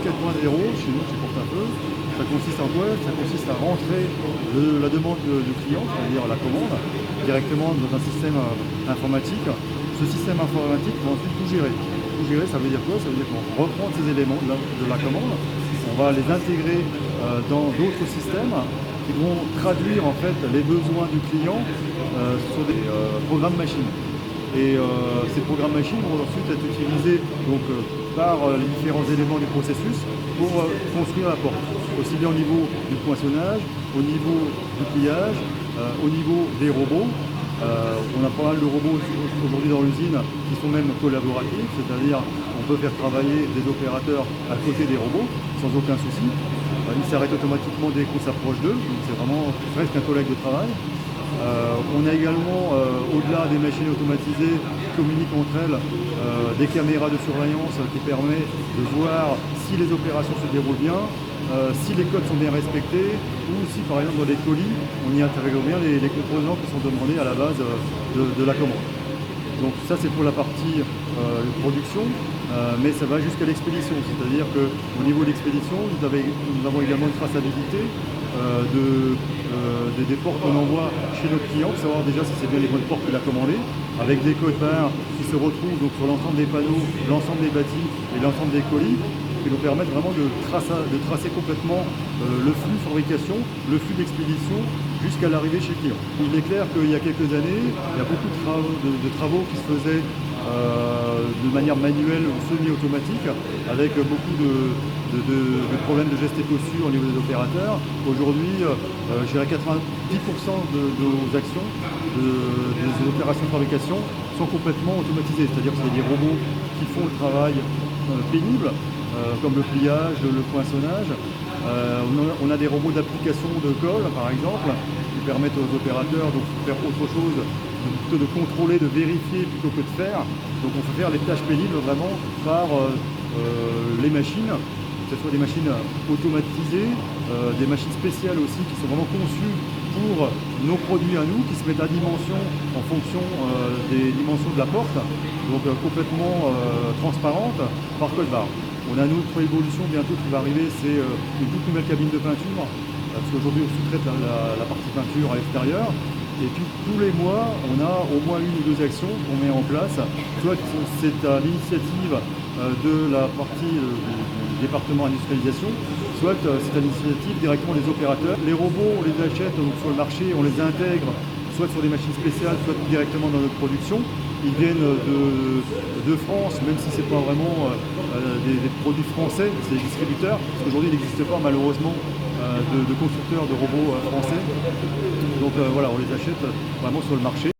4.0 chez nous, chez Porte-un-Feu. Ça consiste en quoi? Ça consiste à rentrer la demande du client, c'est-à-dire la commande, directement dans un système informatique. Ce système informatique va ensuite tout gérer. Tout gérer, ça veut dire quoi? Ça veut dire qu'on reprend ces éléments de la commande, on va les intégrer dans d'autres systèmes qui vont traduire en fait les besoins du client sur des programmes machines. Et ces programmes machines vont ensuite être utilisés donc, par les différents éléments du processus pour construire la porte, aussi bien au niveau du poinçonnage, au niveau du pliage, au niveau des robots. On a pas mal de robots aujourd'hui dans l'usine qui sont même collaboratifs, c'est-à-dire on peut faire travailler des opérateurs à côté des robots sans aucun souci. Ils s'arrêtent automatiquement dès qu'on s'approche d'eux, donc c'est vraiment presque un collègue de travail. On a également, au-delà des machines automatisées qui communiquent entre elles, des caméras de surveillance qui permettent de voir si les opérations se déroulent bien, si les codes sont bien respectés, ou si par exemple dans les colis, on y intègre bien les composants qui sont demandés à la base de la commande. Donc ça c'est pour la partie production, mais ça va jusqu'à l'expédition, c'est-à-dire qu'au niveau de l'expédition, nous avons également une traçabilité des portes qu'on envoie chez nos clients, pour savoir déjà si c'est bien les bonnes portes qu'il a commandées, avec des codes barres qui se retrouvent donc sur l'ensemble des panneaux, l'ensemble des bâtis et l'ensemble des colis, qui nous permettent vraiment de tracer complètement le flux de fabrication, le flux d'expédition jusqu'à l'arrivée chez le client. Il est clair qu'il y a quelques années, il y a beaucoup de travaux qui se faisaient de manière manuelle ou semi-automatique, avec beaucoup de problèmes de gestes et postures au niveau des opérateurs. Aujourd'hui, je dirais 90% de nos actions, des opérations de fabrication, sont complètement automatisées. C'est-à-dire que c'est des robots qui font le travail pénible, comme le pliage, le poinçonnage. On a des robots d'application de colle, par exemple, qui permettent aux opérateurs de faire autre chose, plutôt de contrôler, de vérifier plutôt que de faire. Donc on peut faire les tâches pénibles vraiment par les machines, que ce soit des machines automatisées, des machines spéciales aussi qui sont vraiment conçues pour nos produits à nous, qui se mettent à dimension en fonction des dimensions de la porte, donc complètement transparente par code barre. On a une autre évolution bientôt qui va arriver, c'est une toute nouvelle cabine de peinture, parce qu'aujourd'hui on sous-traite la partie peinture à l'extérieur. Et puis tous les mois, on a au moins une ou deux actions qu'on met en place. Soit c'est à l'initiative de la partie du département industrialisation, soit c'est à l'initiative directement des opérateurs. Les robots, on les achète donc, sur le marché, on les intègre soit sur des machines spéciales, soit directement dans notre production. Ils viennent de France, même si ce n'est pas vraiment des produits français, c'est des distributeurs, parce qu'aujourd'hui il n'existe pas malheureusement de constructeurs de robots français. Donc voilà, on les achète vraiment sur le marché.